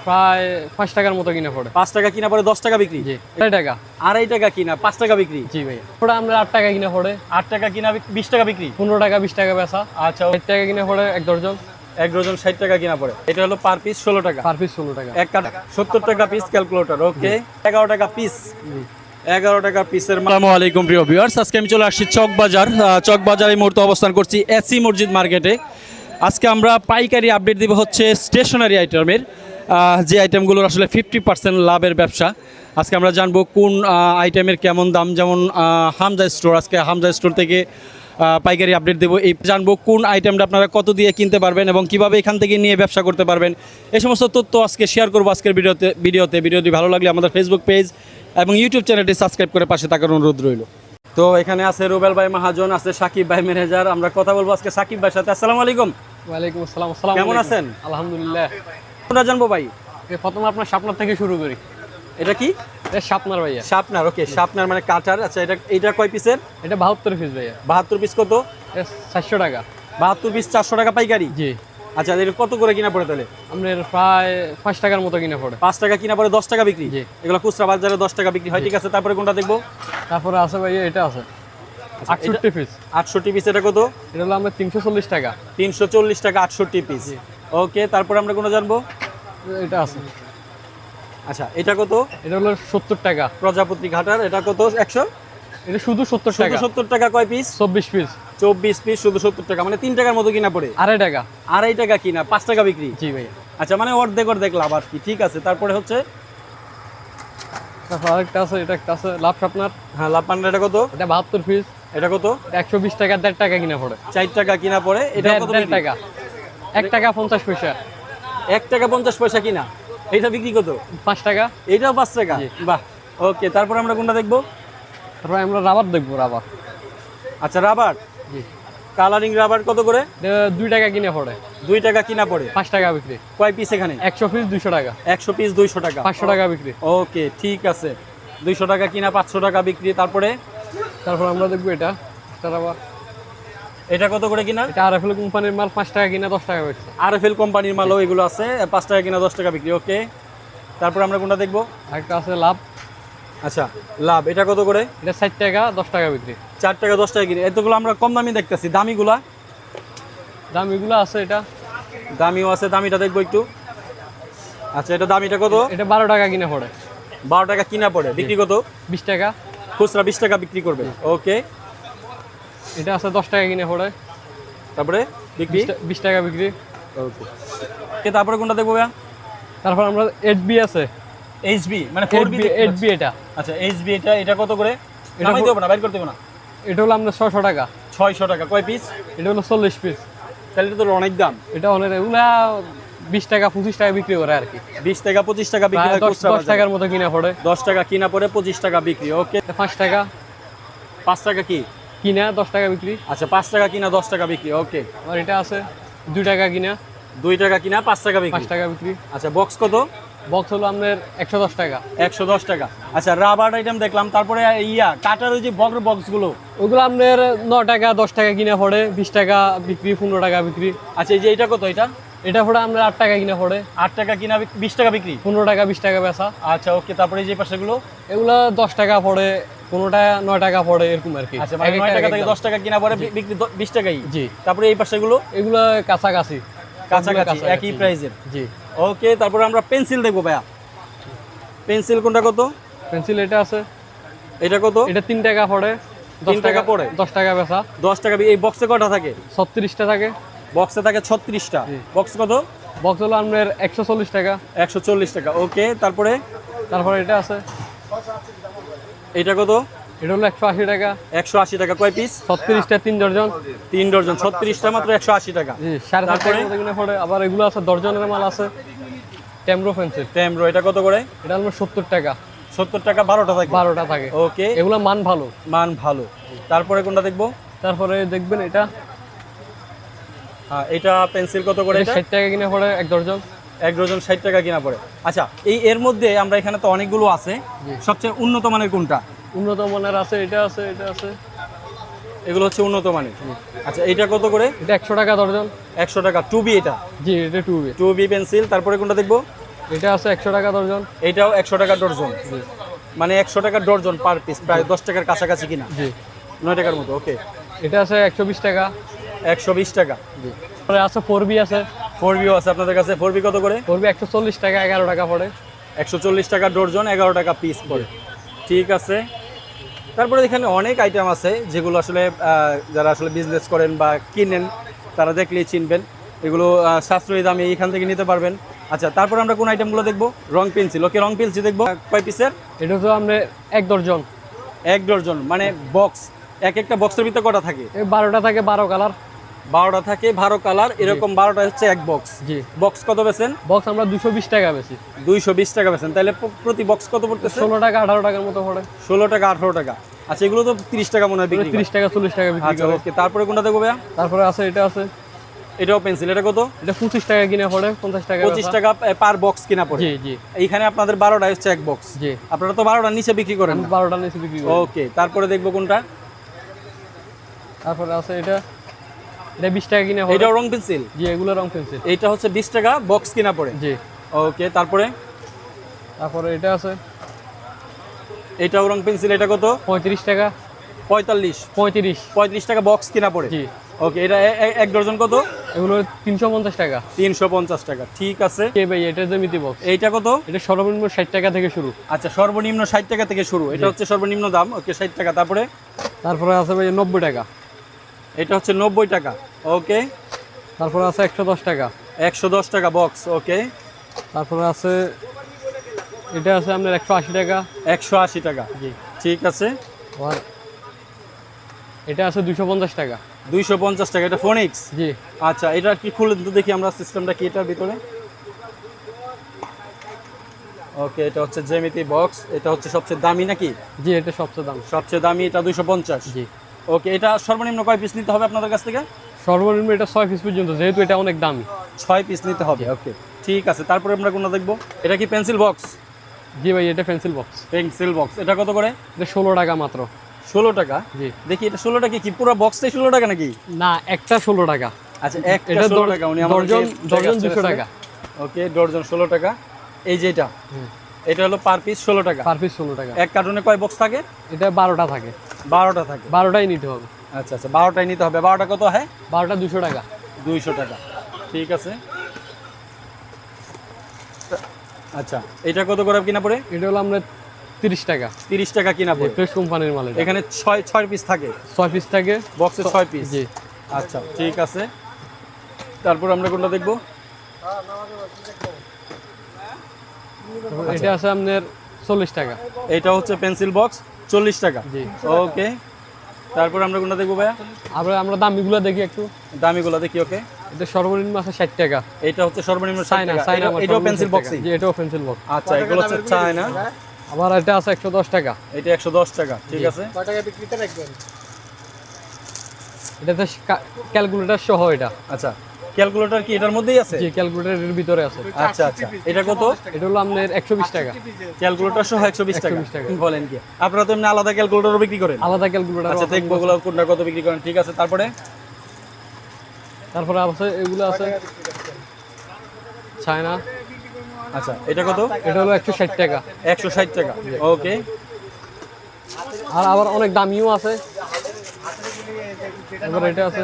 প্রায় 5 টাকার মতো কিনা পড়ে। 5 টাকা কিনা পড়ে 10 টাকা বিক্রি। জি, 2.5 টাকা। 2.5 টাকা কিনা 5 টাকা বিক্রি। জি ভাইয়া, ওটা আমরা 8 টাকা কিনা পড়ে। 8 টাকা কিনা 20 টাকা বিক্রি। 15 টাকা 20 টাকা বেচা। আচ্ছা, 8 টাকা কিনা পড়ে এক দর্জন। এক ডজন 60 টাকা কিনা পড়ে। এটা হলো পার পিস 16 টাকা। পার পিস 16 টাকা। এক কাঠ 70 টাকা পিস ক্যালকুলেটর। ওকে, 11 টাকা পিস। 11 টাকা পিসের। আসসালামু আলাইকুম প্রিয় ভিউয়ার্স, আজকে আমি চলে আসছি চকবাজার। চকবাজার এই মুহূর্তে অবস্থান করছি এসি মসজিদ মার্কেটে। আজকে আমরা পাইকারি আপডেট দিব হচ্ছে স্টেশনারি আইটেমের, যে আইটেমগুলোর আসলে 50% লাভের ব্যবসা। আজকে আমরা জানবো কোন আইটেমের কেমন দাম। যেমন হামজা স্টোর, আজকে হামজা স্টোর থেকে পাইকারি আপডেট দেবো। এই জানবো কোন আইটেমটা আপনারা কত দিয়ে কিনতে পারবেন এবং কিভাবে এখান থেকে নিয়ে ব্যবসা করতে পারবেন। এই সমস্ত তথ্য আজকে শেয়ার করবো আজকের ভিডিওটি ভালো লাগলে আমাদের ফেসবুক পেজ এবং ইউটিউব চ্যানেলটি সাবস্ক্রাইব করে পাশে থাকার অনুরোধ রইল। তো এখানে আছে রুবেল ভাই মাহাজন, আছে সাকিব ভাই ম্যানেজার। আমরা কথা বলবো আজকে সাকিব ভাইয়ের সাথে। আসসালামু আলাইকুম। ওয়ালাইকুম আসসালাম। আসসালামু কেমন আলাইকুম। আছেন? আলহামদুলিল্লাহ। কোনটা জানবো ভাই? প্রথমে আপনার শাপনার থেকে শুরু করি। এটা কি? এটা শাপনার ভাইয়া। শার্পনার। ওকে, শার্পনার মানে কাটার। আচ্ছা, এটা কয় পিসের? এটা 72 পিস ভাইয়া। 72 পিস কত? এটা 400 টাকা। 72 পিস 400 টাকা পাইকারি। জি। আচ্ছা, এটা কত করে কিনা পড়ে তাহলে? আপনার প্রায় 5 টাকার মতো কিনা পড়ে। 5 টাকা কিনা পড়ে 10 টাকা বিক্রি। জি। এগুলো খুচরা বাজারে 10 টাকা বিক্রি হয়। ঠিক আছে, তারপরে কোনটা দেখবো? তারপরে আছে ভাইয়া, এটা আছে 68 পিস। 68 পিস। এটা কত? এটা হলো আমরা 340 টাকা। 340 টাকা 68 পিস। ওকে, তারপরে আমরা কোনটা জানবো? এটা আছে। আচ্ছা, এটা কত? এটা হলো 70 টাকা। প্রজাপতি ঘাটার। এটা কত? 100? এটা শুধু 70 টাকা। 70 টাকা। কয় পিস? 24 পিস। 24 পিস শুধু 70 টাকা, মানে 3 টাকার মতো কিনা পড়ে। 2.5 টাকা। 2.5 টাকা কিনা 5 টাকা বিক্রি। জি ভাইয়া। আচ্ছা, মানে অর্ধেক লাভ আর কি। ঠিক আছে, তারপরে হচ্ছে তারপর আরেকটা আছে, এটা একটা আছে লাভ শাপনার। হ্যাঁ, লাভ পান্ডা। এটা কত? এটা 72 পিস। এটা কত? এটা 120 টাকা। 1.5 টাকা কিনা পড়ে। 4 টাকা কিনা পড়ে। এটা কত 1.5 টাকা। 1 টাকা 50 পয়সা। 1 টাকা 50 পয়সা কিনা। এটা বিক্রি কত? 5 টাকা। এটাও 5 টাকা। জি। বাহ। ওকে, তারপর আমরা কোনটা দেখবো? তারপর আমরা রাবার দেখবো, রাবার। আচ্ছা, রাবার। জি। কালারিং রাবার কত করে? এটা 2 টাকা কিনা পড়ে। 2 টাকা কিনা পড়ে। 5 টাকা বিক্রি। কয় পিস এখানে? 100 পিস 200 টাকা। 100 পিস 200 টাকা। 500 টাকা বিক্রি। ওকে, ঠিক আছে। 200 টাকা কিনা 500 টাকা বিক্রি। তারপরে তারপর আমরা দেখবো এটা রাবার। এটা কত করে কিনা? এটা আরএফএল কোম্পানির মাল। 5 টাকা কিনা 10 টাকা বিক্রি। আরএফএল কোম্পানির মালও এগুলো আছে। 5 টাকা কিনা 10 টাকা বিক্রি। ওকে, তারপর আমরা কোনটা দেখবো? আরেকটা আছে লাভ। আচ্ছা, লাভ। এটা কত করে? এটা 60 টাকা 10 টাকা বিক্রি। 4 টাকা 10 টাকা কিনে। এতগুলো আমরা কম দামি দেখতেছি। দামিগুলা? দাম এগুলো আছে। এটা দামিও আছে। দামিটা দেখবো একটু। আচ্ছা, এটা দামিটা কত? এটা 12 টাকা কিনা পড়ে। 12 টাকা কিনা পড়ে। বিক্রি কত? 20 টাকা। খুচরা 20 টাকা বিক্রি করবে। ওকে, এটা আছে 10 টাকা কিনা পড়ে। তারপরে বিক্রি 20 টাকা বিক্রি। ওকে, তারপরে কোনটা দেখবো ভাইয়া? তারপর আমরা 8B আছে। এইচবি মানে 4B। 8B এটা। আচ্ছা, এইচবি। এটা কত করে? এটা নামাই দেবো না, বাইর করতে হবে না। এটা হলো আমরা 600 টাকা। 600 টাকা। কয় পিস? এটা হলো 40 পিস। তাহলে এটা তো অনেক দাম। এটা অনেক, এগুলা 20 টাকা 25 টাকা বিক্রি করে আর কি। 20 টাকা 25 টাকা বিক্রি হয় খুচরা 10 বাজারে। টাকার মতো কিনা পড়ে। 10 টাকা কিনা পড়ে 25 টাকা বিক্রি। ওকে, 5 টাকা 5 টাকা কি কিনা 10 টাকা বিক্রি। আচ্ছা, 5 টাকা কিনা 10 টাকা বিক্রি। ওকে, আর এটা আছে 2 টাকা কিনা 2 টাকা কিনা 5 টাকা বিক্রি। 5 টাকা বিক্রি। আচ্ছা, বক্স কত? বক্স হলো আপনার 110 টাকা। 110 টাকা। আচ্ছা, রাবার আইটেম দেখলাম। তারপরে কাটার ওই যে বক্সগুলো, ওগুলো আপনার 9 টাকা 10 টাকা কিনা পড়ে। 20 টাকা বিক্রি, 15 টাকা বিক্রি। আচ্ছা, এই যে এটা কত? এটা পড়ে আমরা 8 টাকা কিনা পড়ে। 8 টাকা কিনা 20 টাকা বিক্রি। 15 টাকা 20 টাকা বেচা। আচ্ছা, ওকে, তারপরে এই যে পাশেগুলো? এগুলো 10 টাকা পড়ে, কোনোটা 9 টাকা পড়ে, এরকম আর কি। আচ্ছা, মানে 9 টাকা থেকে 10 টাকা কিনা পড়ে, বিক্রি 20 টাকাই। জি। তারপরে এই পাশেগুলো? এগুলো কাছাকাছি একই প্রাইসের। জি। ওকে, তারপরে আমরা পেন্সিল দেখবো ভাইয়া। পেন্সিল কোনটা কত? পেন্সিল এটা আছে। এটা কত? এটা 3 টাকা পড়ে। 3 টাকা পড়ে। 10 টাকা বেচা। 10 টাকা। এই বক্সে কয়টা থাকে? 36টা থাকে। বক্সে থাকে 36টা। বক্স কত? বক্স হলো আপনার 140 টাকা। 140 টাকা। ওকে, তারপরে এটা আছে। এটা কত? এটা হলো 180 টাকা। 180 টাকা। কয় পিস? 36টা 3 দর্জন। 3 ডজন। 36টা মাত্র 180 টাকা। জি, 7.5 টাকার মতো কিনে পড়ে। আবার এগুলো আছে দর্জনের মাল আছে। টেমরো পেন্সিল। টেমরো। এটা কত করে? এটা হলো 70 টাকা। 70 টাকা। 12টা থাকে। 12টা থাকে। ওকে, এগুলো মান ভালো। মান ভালো। তারপরে কোনটা দেখবো? তারপরে দেখবেন এটা। হ্যাঁ, এটা পেন্সিল কত করে? এটা 60 টাকা কিনে পড়ে 1 দর্জন। 1 ডজন 60 টাকা কিনা পড়ে। আচ্ছা, এর মধ্যে আমরা এখানে তো অনেকগুলো আছে, সবচেয়ে উন্নত মানের কোনটা? উন্নত মানের আছে, এটা আছে, এটা আছে। এগুলো হচ্ছে উন্নত মানের। আচ্ছা, এটা কত করে? এটা 100 টাকা দর্জন। 100 টাকা। 2B এটা? জি, এটা 2B। 2B pencil. তারপরে কোনটা দেখবো? এটা আছে 100 টাকা দর্জন। এটাও 100 টাকা ডর্জন, মানে 100 টাকা ডর্জন পার পিস, প্রায় 10 টাকার কাছাকাছি কিনা, জি 9 টাকার মতো। ওকে, এটা আছে 120 টাকা। 120 টাকা। জি তারপরে আছে 4B আছে। 4B আছে আপনাদের কাছে। 4B কত করে? 4B 140 টাকা, 11 টাকা পড়ে। 140 টাকা ডর্জন, 11 টাকা পিস পড়ে। ঠিক আছে। তারপরে এখানে অনেক আইটেম আছে যেগুলো আসলে যারা আসলে বিজনেস করেন বা কিনেন তারা দেখলেই চিনবেন। এগুলো সাশ্রয়ী দামে এখান থেকে নিতে পারবেন। আচ্ছা, তারপর আমরা কোন আইটেমগুলো দেখবো? রং পেন্সিল। ওকে, রং পেন্সিল দেখবো। কয় পিসের? এটা তো আমরা 1 দর্জন। 1 ডর্জন, মানে বক্স, এক একটা বক্সের ভিতরে কটা থাকে? এই 12টা থাকে, 12 কালার। 12টা থাকে, 12 কালার, এরকম 12টা হচ্ছে এক বক্স। জি বক্স কত বেচেন? বক্স আমরা 220 টাকা বেশি। 220 টাকা বেচেন, তাহলে প্রতি বক্স কত পড়তেছে? 16 টাকা 18 টাকার মতো পড়ে। 16 টাকা 18 টাকা। আচ্ছা, এগুলো তো 30 টাকা মনে হয় বিক্রি করে। 30 টাকা 40 টাকা বিক্রি আচ্ছা করে। ওকে, তারপরে কোনটা দেখবো ভাইয়া? তারপরে আছে এটা আছে, এটাও পেন্সিল। এটা কত? এটা 25 টাকা কিনে পড়ে, 50 টাকা 25 টাকা পার বক্স কিনা পড়ে। জি জি এইখানে আপনাদের 12টা হচ্ছে এক বক্স। জি আপনারা তো 12টার নিচে বিক্রি করেন আমি না। 12টা নিচে বিক্রি করি। ওকে, তারপরে দেখবো কোনটা? তারপরে আছে এটা, এটা 20 টাকা কিনে পড়ে। এটাও রং পেন্সিল। জি এগুলো রং পেন্সিল। এটা হচ্ছে 20 টাকা বক্স কিনা পড়ে। জি ওকে, তারপরে তারপরে এটা আছে, এটাও রং পেন্সিল। এটা কত? 35 টাকা। 45 35 টাকা বক্স কিনা পড়ে। জি ওকে, এটা এক ডজন কত? এগুলো 350 টাকা। 350 টাকা। ঠিক আছে। কে ভাই, এটা জ্যামিতি বক্স। এইটা কত? এটা সর্বনিম্ন 60 টাকা থেকে শুরু। আচ্ছা, সর্বনিম্ন 60 টাকা থেকে শুরু। এটা হচ্ছে সর্বনিম্ন দাম। ওকে, 60 টাকা। তারপরে তারপরে আছে ভাই 90 টাকা। এটা হচ্ছে 90 টাকা। ওকে, তারপরে আছে 110 টাকা। 110 টাকা বক্স। ওকে, তারপরে আছে এটা আছে আপনার 180 টাকা। 180 টাকা। জি ঠিক আছে। আর এটা আছে 250 টাকা। 250 টাকা। এটা ফোনিক্স। জি আচ্ছা, এটা কি খুলে তো দেখি আমরা সিস্টেমটা কি এটার ভিতরে। ওকে, এটা হচ্ছে জ্যামিতি বক্স। এটা হচ্ছে সবচেয়ে দামি নাকি? জি এটা সবচেয়ে দাম। সবচেয়ে দামি এটা 250। জি ওকে, এটা সর্বনিম্ন কয় পিস নিতে হবে আপনাদের কাছ থেকে? সর্বনিম্ন এটা 6 পিস পর্যন্ত, যেহেতু এটা অনেক দামি। 6 পিস নিতে হবে। ওকে, ঠিক আছে। তারপরে আমরা কোনটা দেখবো? এটা কি পেন্সিল বক্স? জি ভাই এটা পেন্সিল বক্স। Pencil box. এটা কত করে? এটা 16 টাকা মাত্র। 16 টাকা। জি দেখি এটা 16 টাকা কি পুরো বক্সটাই 16 টাকা নাকি? না, একটা 16 টাকা। আচ্ছা, একটা এটা 16 টাকা। উনি দর্জন 200 টাকা। ওকে, ডর্জন 16 টাকা। এই যে এটা, এটা হলো পার পিস 16 টাকা। পার পিস 16 টাকা। এক কার্টুনে কয় বক্স থাকে? এটা 12টা থাকে। 12টা থাকে। 12টাই নিতে হবে। আচ্ছা আচ্ছা, 12টাই নিতে হবে। 12টা কত হয়? 12টা 200 টাকা। 200 টাকা। ঠিক আছে। আচ্ছা, এটা কত করে কিনা পড়ে? এটা হলো আমরা 30 টাকা। 30 টাকা কিনা পড়ে। ফ্রেশ কোম্পানির মাল এটা। এখানে 6 পিস থাকে। 6 পিস থাকে। বক্সে 6 পিস। জি আচ্ছা, ঠিক আছে। তারপর আমরা কোনটা দেখবো? এটা আছে আপনার 40 টাকা। এটা হচ্ছে পেন্সিল বক্স, 40 টাকা। জি ওকে, তারপর আমরা কোনটা দেখবো ভাইয়া? আমরা দামিগুলো দেখি একটু। দামিগুলো দেখি। ওকে, এটা সর্বনিম্ন আছে 60 টাকা। এটা হচ্ছে সর্বনিম্ন 60 চায়না টাকা। চায়না এটাও পেন্সিল বক্সই। জি এটাও পেন্সিল বক্স। আচ্ছা, এগুলো হচ্ছে চায়না। আবার এটা আছে 110 টাকা। এটা 110 টাকা। ঠিক আছে। কয় টাকা বিক্রিতে রাখবেন? এটাতে ক্যালকুলেটর সহ এটা। আচ্ছা, ক্যালকুলেটর কি এটার মধ্যেই আছে? জি ক্যালকুলেটরের ভিতরে আছে। আচ্ছা আচ্ছা, এটা কত? এটা হলো আপনার 120 টাকা। ক্যালকুলেটর সহ 120 টাকা। 120 টাকা। বলেন কি, আপনারা তো এমনি আলাদা ক্যালকুলেটরও বিক্রি করেন? আলাদা ক্যালকুলেটর। আচ্ছা, দেখবো ওগুলো কোনটা কত বিক্রি করেন। ঠিক আছে। তারপরে তারপরে আছে এগুলো আছে চায়না। আচ্ছা, এটা কত? এটা হলো 160 টাকা। 160 টাকা। ওকে, আর আবার অনেক দামিও আছে। এবার এটা আছে,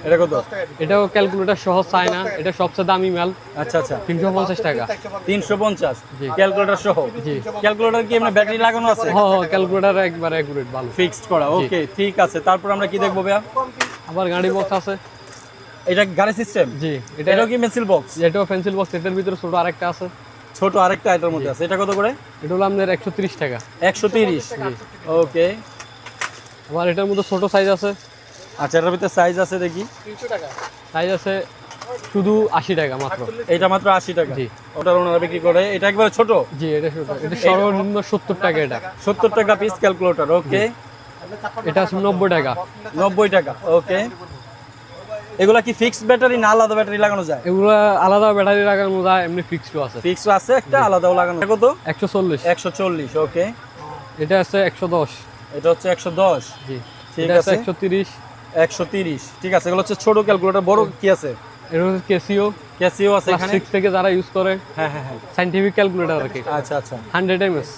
এটা কত? এটাও ক্যালকুলেটর সহ চায়না। এটা সবচেয়ে দামি মাল। আচ্ছা আচ্ছা, 350 টাকা। 350। জি। ক্যালকুলেটর সহ। জি ক্যালকুলেটর কি এমনি ব্যাটারি লাগানো আছে? হ্যাঁ ক্যালকুলেটর একবার অ্যাকুরেট ভালো। ফিক্সড করা। ওকে, ঠিক আছে। তারপর আমরা কি দেখবো ভাইয়া? আবার গাড়ি বক্স আছে। এটা গাড়ি সিস্টেম। জি এটাও কি পেন্সিল বক্স? এটাও পেন্সিল বক্স। এটার ভিতরে ছোট আরেকটা আছে। ছোট আরেকটা এটার মধ্যে আছে। এটা কত করে? এটা হলো আপনার 130 টাকা। 130। ওকে, আবার এটার মধ্যে ছোট সাইজ আছে। আচ্ছা, এটার ভিতরে সাইজ আছে দেখি। 300 টাকা। সাইজ আছে শুধু 80 টাকা মাত্র। এটা মাত্র 80 টাকা। জি। ওটার ওনারা বিক্রি করে। এটা একবারে ছোট। জি এটা ছোট। এটা সর্বনিম্ন 70 টাকা। এটা 70 টাকা পিস ক্যালকুলেটর। ওকে, এটা আছে 90 টাকা। 90 টাকা। ওকে, এগুলা কি ফিক্সড ব্যাটারি না আলাদা ব্যাটারি লাগানো যায়? এগুলো আলাদা ব্যাটারি লাগানো যায়, এমনি ফিক্সড আছে। ফিক্সড আছে একটা, আলাদাও লাগানো। এটা কত? 140। 140। ওকে, এটা আছে 110। এটা হচ্ছে 110। জি ঠিক এটা আছে আছে। 130। 130। ঠিক আছে। এগুলো হচ্ছে ছোট ক্যালকুলেটর। বড় কি আছে? এটা হচ্ছে ক্যাসিও ক্যাসিও আছে ক্লাস এখানে 6 থেকে যারা ইউজ করে হ্যাঁ হ্যাঁ হ্যাঁ সায়েন্টিফিক ক্যালকুলেটর আর কি। আচ্ছা আচ্ছা 100 এমএস,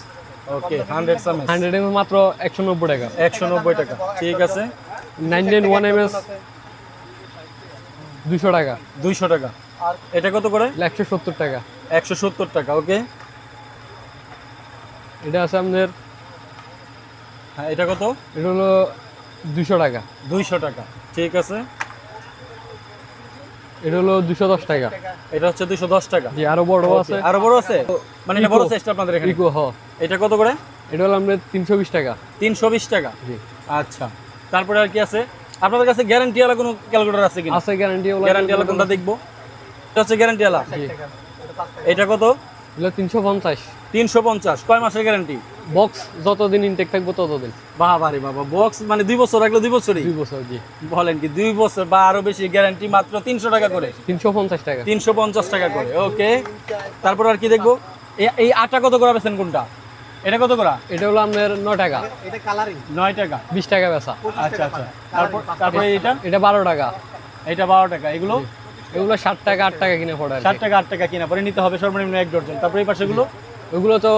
ওকে 100 সামেস 100 এমএস মাত্র 190 টাকা। 190 টাকা, ঠিক আছে। 991 এমএস 200 টাকা। 200 টাকা। এটা কত করে? 170 টাকা। 170 টাকা, ওকে। এটা আছে আপনার, হ্যাঁ এটা কত? এটা হলো 200 টাকা। 200 টাকা, ঠিক আছে। এটা হলো 210 টাকা। এটা হচ্ছে 210 টাকা। জি, আরো বড় আছে। আরো বড় আছে, মানে এটা Eco। বড় সাইজটা আপনাদের এখানে। ইকো হ, এটা কত করে? এটা হলো আপনার 320 টাকা। 320 টাকা, জি। আচ্ছা। তারপরে আর কি আছে আপনাদের কাছে? গ্যারান্টি ওয়ালা কোনো ক্যালকুলেটর আছে কিনা? আছে গ্যারান্টি ওয়ালা। গ্যারান্টি ওয়ালা কোনটা দেখবো? এটা হচ্ছে গ্যারান্টি ওয়ালা। জি। এটা কত? এগুলো 350। 350। কয় মাসের গ্যারান্টি? বক্স যতদিন ইনটেক থাকবে ততদিন। বাবা রে বাবা, বক্স মানে 2 বছর রাখলে 2 বছরই? 2 বছর। জি। বলেন কি, 2 বছর বা আরো বেশি গ্যারান্টি, মাত্র 300 টাকা করে। 350 টাকা। 350 টাকা করে, ওকে। তারপর আর কি দেখবো? এই আটা কত করে বেচেন কোনটা? এটা কত করে? এটা হলো আপনার 9 টাকা। 9 টাকা। 20 টাকা বেচা। আচ্ছা আচ্ছা। তারপরে এটা? এটা 12 টাকা। এটা 12 টাকা। এগুলো? এগুলো 60 টাকা 8 টাকা কিনে পড়ে। 60 টাকা 8 টাকা কিনা পরে নিতে হবে সর্বনিম্ন 1 ডজন। তারপরে এই পাশেগুলো? ওগুলো তো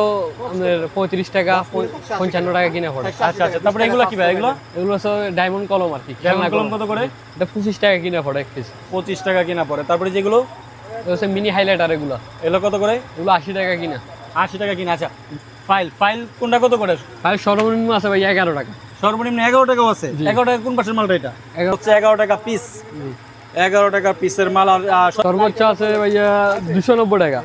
আপনার 35 টাকা 55 টাকা কিনে পড়ে। আচ্ছা আচ্ছা। তারপরে এগুলো কি ভাই? এগুলো এগুলো হচ্ছে ডায়মন্ড কলম আর কি। ডায়মন্ড কলম কত করে? এটা 25 টাকা কিনে পড়ে এক পিস। 25 টাকা কিনা পড়ে। তারপরে যেগুলো? এটা হচ্ছে মিনি হাইলাইটার। এগুলো কত করে? এগুলো 80 টাকা কিনা। 80 টাকা কিনা। আচ্ছা, ফাইল কোনটা কত করে? আর সর্বনিম্ন আছে ভাই 11 টাকা। সর্বনিম্ন 11 টাকাও আছে। জি। 11 টাকা কোন পাশের মালটা? এটা 11 হচ্ছে 11 টাকা পিস। 11 টাকা পিসের মাল। আর সর্বোচ্চ আছে ভাইয়া 290 টাকা।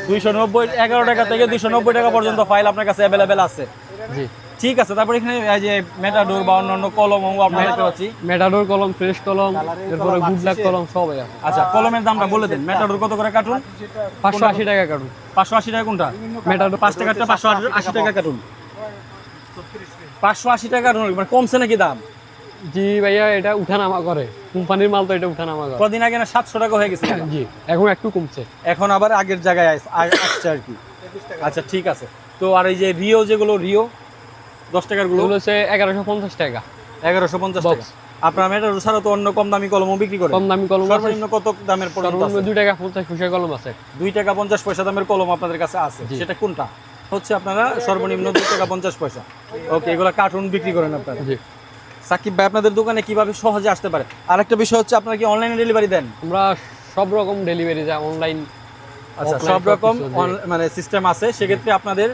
290। 11 টাকা থেকে 290 টাকা পর্যন্ত ফাইল আপনার কাছে অ্যাভেলেবেল আছে। জি। ঠিক আছে। তারপরে এখানে এই যে মেটাডোর বা অন্যান্য কলম আমরা দেখতে পাচ্ছি। মেটাডোর কলম, ফ্রেশ কলম, এরপরে গুড লাক কলম সব আছে। আচ্ছা, কলমের দামটা বলে দেন। মেটাডোর কত করে কার্টুন? 580 টাকা কার্টুন। 580 টাকা কোনটা? মেটাডোর 5 টাকাটা 580 টাকা কার্টুন। 580 টাকা কার্টুন, মানে কমছে নাকি দাম? জি ভাইয়া, এটা উঠানামা করে, কোম্পানির মাল তো এটা উঠানামা করে। কদিন আগে না 700 টাকা হয়ে গেছে? জি, এখন একটু কমছে। এখন আবার আগের জায়গায় আসছে আর কি। আচ্ছা ঠিক আছে। তো আর এই যে রিও, যেগুলো রিও 10 টাকার গুলো? এগুলো হচ্ছে 1150 টাকা। 1150 টাকা। আপনার মেটাডোর ছাড়া তো অন্য কম দামি কলমও বিক্রি করে? কম দামি কলম আছে। সর্বনিম্ন কত দামের পর্যন্ত সর্বনিম্ন আছে? 2 টাকা 50 পয়সা কলম আছে। 2 টাকা 50 পয়সা দামের কলম আপনাদের কাছে আছে। জি। সেটা কোনটা? হচ্ছে আপনারা সর্বনিম্ন 2 টাকা 50 পয়সা। ওকে, এগুলো কার্টুন বিক্রি করেন আপনারা? জি। সাকিব ভাই, আপনাদের দোকানে কিভাবে সহজে আসতে পারে? আরেকটা বিষয় হচ্ছে, আপনারা কি অনলাইনে ডেলিভারি দেন? আমরা সব রকম ডেলিভারি যায়, অনলাইন। আচ্ছা, offline সব রকম সবকিছু, জি। মানে সিস্টেম আছে। সেক্ষেত্রে আপনাদের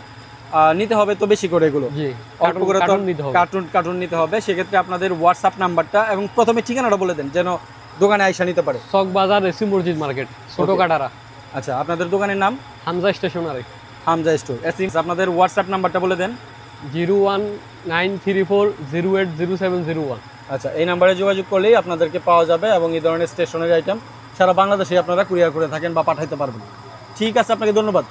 নিতে হবে তো বেশি করে এগুলো। জি, অল্প করে তো কার্টুন নিতে হবে। কার্টুন নিতে হবে। সেক্ষেত্রে আপনাদের হোয়াটসঅ্যাপ নাম্বারটা এবং প্রথমে ঠিকানাটা বলে দেন, যেন দোকানে আইসা নিতে পারে। চক বাজার, এসি মসজিদ মার্কেট, ছোট Okay. কাটারা, আচ্ছা, আপনাদের দোকানের নাম? হামজা স্টেশনারি। হামজা স্টোর। আপনাদের হোয়াটসঅ্যাপ নাম্বারটা বলে দেন। 01934080701। আচ্ছা, এই নাম্বারে যোগাযোগ করলেই আপনাদেরকে পাওয়া যাবে এবং এই ধরনের স্টেশনারি আইটেম সারা বাংলাদেশে আপনারা কুরিয়ার করে থাকেন বা পাঠাইতে পারবেন। ঠিক আছে, আপনাকে ধন্যবাদ।